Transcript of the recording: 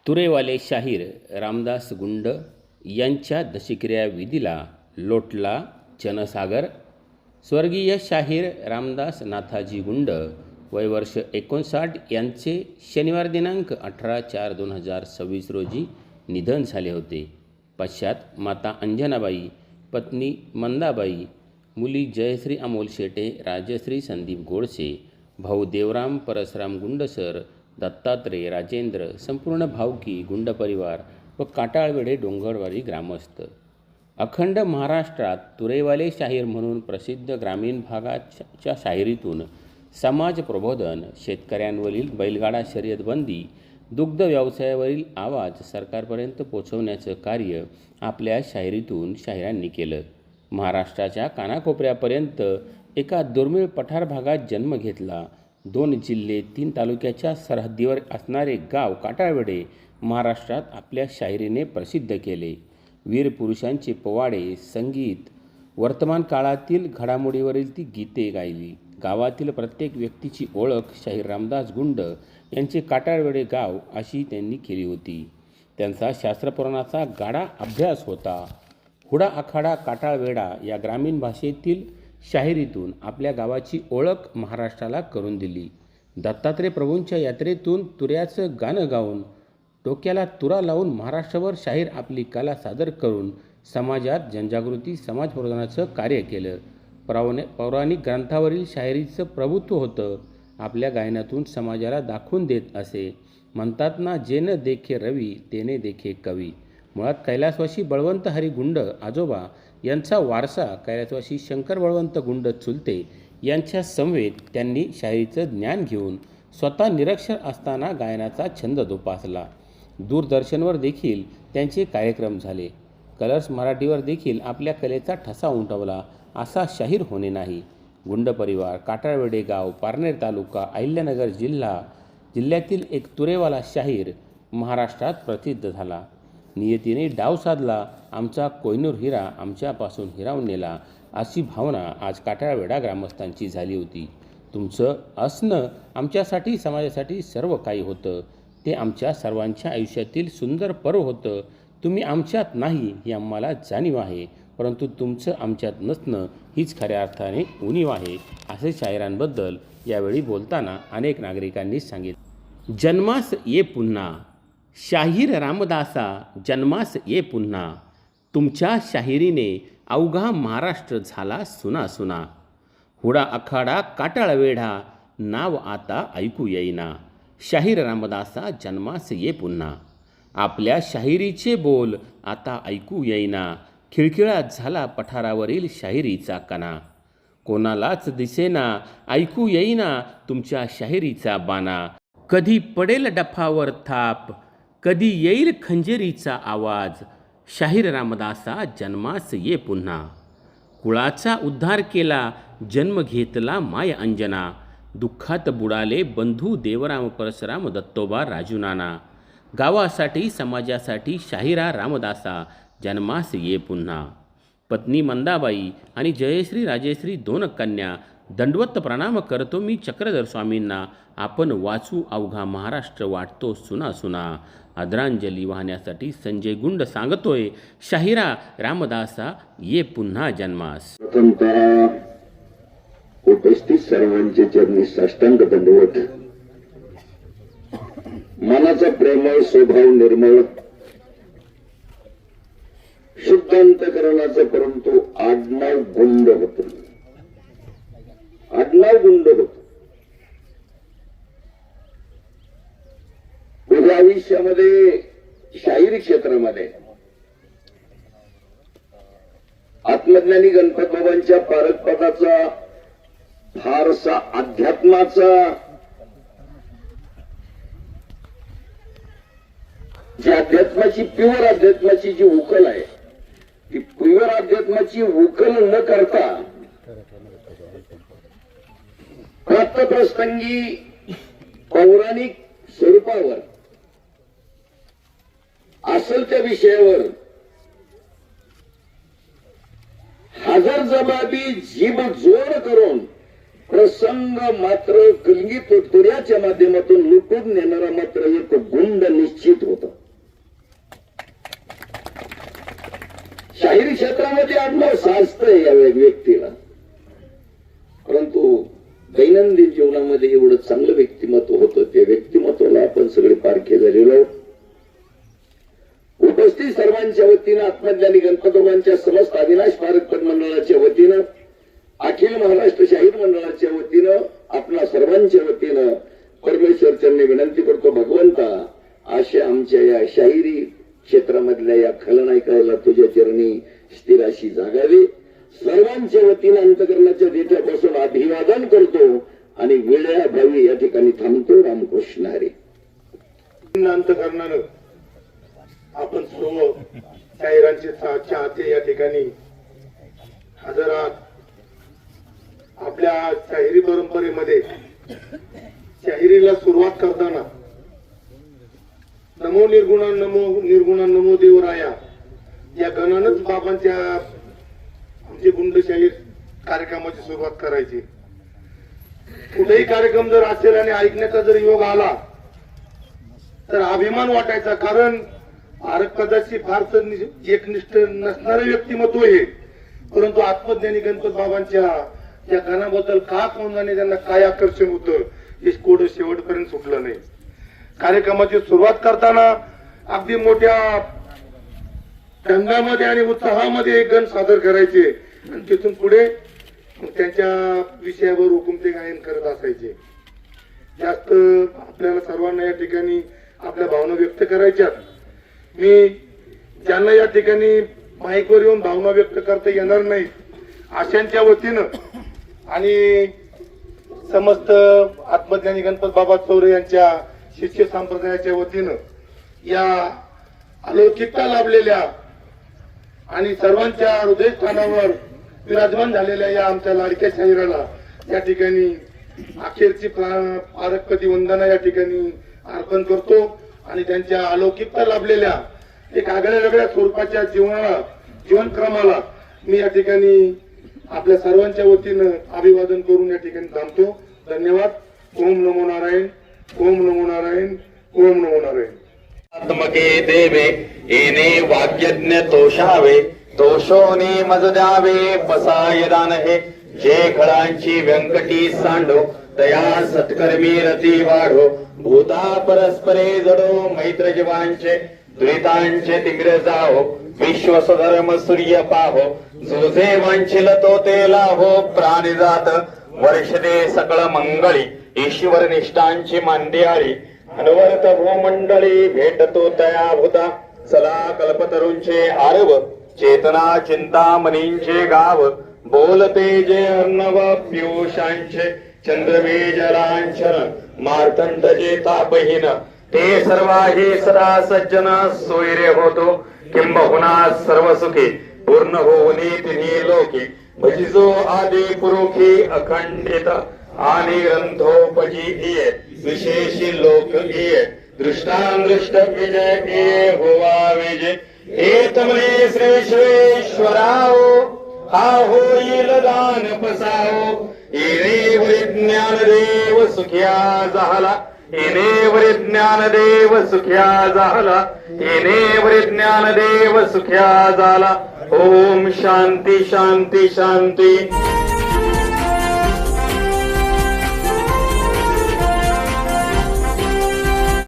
तुरेवाले शाहीर रामदास गुंड यांच्या दशक्रिया विधीला लोटला जनसागर. स्वर्गीय शाहीर रामदास नाथाजी गुंड वय वर्ष 59 यांचे शनिवार दिनांक 18/4/2026 रोजी निधन झाले होते. पश्चात माता अंजनाबाई, पत्नी मंदाबाई, मुली जयश्री अमोल शेटे, राजश्री संदीप गोडसे, भाऊ देवराम परसराम गुंडसर, दत्तात्रय राजेंद्र, संपूर्ण भावकी गुंड परिवार व काटाळवेढे डोंगरवाडी ग्रामस्थ अखंड महाराष्ट्रात तुरेवाले शाहीर म्हणून प्रसिद्ध ग्रामीण भागाच्या शाहिरीतून समाज प्रबोधन, शेतकऱ्यांवरील बैलगाडा शर्यत बंदी, दुग्ध व्यवसायावरील आवाज सरकारपर्यंत पोचवण्याचं कार्य आपल्या शाहिरीतून शाहिरांनी केलं. महाराष्ट्राच्या कानाकोपऱ्यापर्यंत एका दुर्मिळ पठार भागात जन्म घेतला. 2 जिल्हे 3 तालुक्याच्या सरहद्दीवर असणारे गाव काटाळवेढे महाराष्ट्रात आपल्या शाहिरीने प्रसिद्ध केले. वीर पुरुषांचे पोवाडे, संगीत, वर्तमान काळातील घडामोडीवरील ती गीते गायली. गावातील प्रत्येक व्यक्तीची ओळख शाहीर रामदास गुंड यांचे काटाळवेढे गाव अशी त्यांनी केली होती. त्यांचा शास्त्रपुराणाचा गाढा अभ्यास होता. हुडा आखाडा काटाळवेढा या ग्रामीण भाषेतील शाहिरीतून आपल्या गावाची ओळख महाराष्ट्राला करून दिली. दत्तात्रय प्रभूंच्या यात्रेतून तुऱ्याचं गाणं गाऊन डोक्याला तुरा लावून महाराष्ट्रभर शाहीर आपली कला सादर करून समाजात जनजागृती, समाज प्रबोधनाचं कार्य केलं. पौराणिक ग्रंथावरील शाहिरीचं प्रभुत्व होतं. आपल्या गायनातून समाजाला दाखवून देत असे. म्हणतात ना, जे न देखे रवी तेने देखे कवी. मुळात कैलासवासी बळवंत हरी गुंड आजोबा यांचा वारसा कैलासवासी शंकर बळवंत गुंड चुलते यांच्या समवेत त्यांनी शाहिरीचं ज्ञान घेऊन स्वतः निरक्षर असताना गायनाचा छंद जोपासला. दूरदर्शनवर देखील त्यांचे कार्यक्रम झाले. कलर्स मराठीवर देखील आपल्या कलेचा ठसा उमटवला. असा शाहीर होणे नाही. गुंड परिवार, काटाळवेढे गाव, पारनेर तालुका, अहिल्यानगर जिल्ह्यातील एक तुरेवाला शाहीर महाराष्ट्रात प्रसिद्ध झाला. नियतीने डाव साधला, आमचा कोहिनूर हिरा आमच्यापासून हिरावून नेला, अशी भावना आज काटाळवेढा ग्रामस्थांची झाली होती. तुमचं असणं आमच्यासाठी, समाजासाठी सर्व काही होतं. ते आमच्या सर्वांच्या आयुष्यातील सुंदर पर्व होतं. तुम्ही आमच्यात नाही ही आम्हाला जाणीव आहे, परंतु तुमचं आमच्यात नसणं हीच खऱ्या अर्थाने उणीव आहे, असे शाहिरांबद्दल यावेळी बोलताना अनेक नागरिकांनी सांगितले. जन्मास ये पुन्हा शाहीर रामदासा, जन्मास ये पुन्हा. तुमच्या शाहिरीने अवघा महाराष्ट्र झाला सुना सुना. हुडा आखाडा काटाळवेढा नाव आता ऐकू येईना. शाहीर रामदासा, जन्मास ये पुन्हा. आपल्या शाहिरीचे बोल आता ऐकू येईना. खिळखिळात झाला पठारावरील शाहिरीचा कणा. कोणालाच दिसेना, ऐकू येईना तुमच्या शाहिरीचा बाणा. कधी पडेल डफावर थाप, कधी येईल खंजेरीचा आवाज. शाहीर रामदासा, जन्मास ये पुन्हा. कुळाचा उद्धार केला, जन्म घेतला माय अंजना. दुःखात बुडाले बंधू देवराम परसराम दत्तोबा राजूनाना. गावासाठी, समाजासाठी शाहिरा रामदासा, जन्मास ये पुन्हा. पत्नी मंदाबाई आणि जयश्री राजेश्री 2 कन्या. दंडवत प्रणाम करतो मी चक्रधर स्वामींना. आपण वाचू अवघा महाराष्ट्र वाटतो सुना सुना. आदरांजली वाहण्यासाठी संजय गुंड सांगतोय, शाहिरा रामदासा, ये पुन्हा जन्मास. प्रथमतः उपस्थित सर्वांचे चरणी साष्टांग दंडवत. मनाचा प्रेमळ स्वभाव, निर्मळ शुद्ध अंतकरणाचा, परंतु आडनाव गुंड होत. आडनाव गुंड होत. उद्या आयुष्यामध्ये शाहिरी क्षेत्रामध्ये आत्मज्ञानी गणपत बाबांच्या पारकपदाचा, फारसा अध्यात्माचा, जी अध्यात्माची, प्युअर अध्यात्माची जी उकल आहे, ती प्युअर अध्यात्माची उकल न करता प्राप्तप्रसंगी पौराणिक स्वरूपावर, असल त्या विषयावर हजर जबाबी जीभ जोड करून प्रसंग सर्वांग मात्र कलगी तुऱ्याच्या माध्यमातून लुटून नेणारा मात्र एक गुंड निश्चित होता. शाहिरी क्षेत्रामध्ये आडनाव साजतंय या व्यक्तीला, परंतु दैनंदिन जीवनामध्ये एवढं चांगलं व्यक्तिमत्व होतं. त्या व्यक्तिमत्वाला आपण सगळे पारखे झालेलो. उपस्थित सर्वांच्या वतीनं आत्मज्ञानी गणपतोबांच्या समस्त अविनाश भारत मंडळाच्या वतीनं, अखिल महाराष्ट्र शाहीर मंडळाच्या वतीनं, आपल्या सर्वांच्या वतीनं परमेश्वर चरणी विनंती करतो, भगवंता अशा आमच्या या शाहिरी क्षेत्रामधल्या या खलनायकाला तुझ्या चरणी स्थिर अशी जागावी. सर्वांच्या वतीनं अंतकरणाच्या देठापासून अभिवादन करतो आणि वेळ्या भावी या ठिकाणी थांबतो. रामकृष्ण हरी. अंतकरणानं आपण सर्व शाहिरांचे चाहते या ठिकाणी हजर आहात. आपल्या शाहिरी परंपरेमध्ये शाहिरीला सुरुवात करताना नमो निर्गुणा नमो देवराया या गणानच बाबांच्या आमचे गुंड शाहीर कार्यक्रमाची सुरुवात करायची. कुठेही कार्यक्रम जर असेल आणि ऐकण्याचा जर योग आला तर अभिमान वाटायचा, कारण कदाचित फारच एकनिष्ठ नसणारे व्यक्तिमत्व आहे, परंतु आत्मज्ञानी गणपत बाबांच्या या गाण्याबद्दल का कोणाने त्यांना काय आकर्षण होतं हे कोड शेवटपर्यंत सुटलं नाही. कार्यक्रमाची सुरुवात करताना अगदी मोठ्या ढंगामध्ये आणि उत्साहामध्ये एक गण सादर करायचे आणि तिथून पुढे त्यांच्या विषयावर हुकुमते गायन करत असायचे. जास्त आपल्याला सर्वांना या ठिकाणी आपल्या भावना व्यक्त करायच्यात. मी ज्यांना या ठिकाणी माईकवर येऊन भावना व्यक्त करता येणार नाही अशांच्या वतीनं आणि समस्त आत्मज्ञानी गणपत बाबा चौरे यांच्या शिष्य संप्रदायाच्या वतीनं या अलौकिकता लाभलेल्या आणि सर्वांच्या हृदयस्थानावर विराजमान झालेल्या या आमच्या लाडक्या शाहिराला या ठिकाणी अखेरची पारकपती वंदना या ठिकाणी अर्पण करतो आणि त्यांच्या अलौकिकता लाभलेल्या एक आगळ्या वेगळ्या स्वरूपाच्या जीवनक्रमाला मी या ठिकाणी आपल्या सर्वांच्या वतीनं अभिवादन करून या ठिकाणी थांबतो. धन्यवाद. ओम नमो नारायण, ओम नमो नारायण, ओम नमो नारायण. आत्मके देवे येणे वाक्यज्ञ तोषावे, तोषोनी मज द्यावे बसाय दान हे. जे खळांची व्यंकटी सांडो तया सत्कर्मी रती वाढो. भूता परस्परे जडो मैत्र जीवांचे, द्वैतांचे तिमिर जाओ. विश्व स्वधर्म सूर्य पाहो, जो जे वांछिल तो ते लाभो. प्राणिजात वर्ष दे सकळ मंगळी, ईश्वर निष्ठांची मांदियाळी. अनवर्त भूमंडळी भेटतो तया भूता. चला कल्पतरूंचे आरव, चेतना चिंतामणींचे गाव. बोलते जे अर्णव पियुषांचे, चंद्रवे जलांचन मार्तंड जे तापहीन. ते सर्वाही सदा सज्जन सोयरे होतो. किंबहुना सर्व सुखी पूर्ण होऊनी तिन्ही लोकी. भजिजो आदि पुरुखी अखंडित आणि ग्रंथोपजी इये. विशेषी लोक इये. दृष्टांदृष्ट विजय इये होवा विजय. हे तमने श्री विश्वेश्वराओ, हा होईल दान पसाओ. येणे ज्ञान देव सुखिया झाला. येणे ज्ञान देव सुखिया झाला. येणे ज्ञान देव सुखिया झाला. ओम शांती शांती शांती.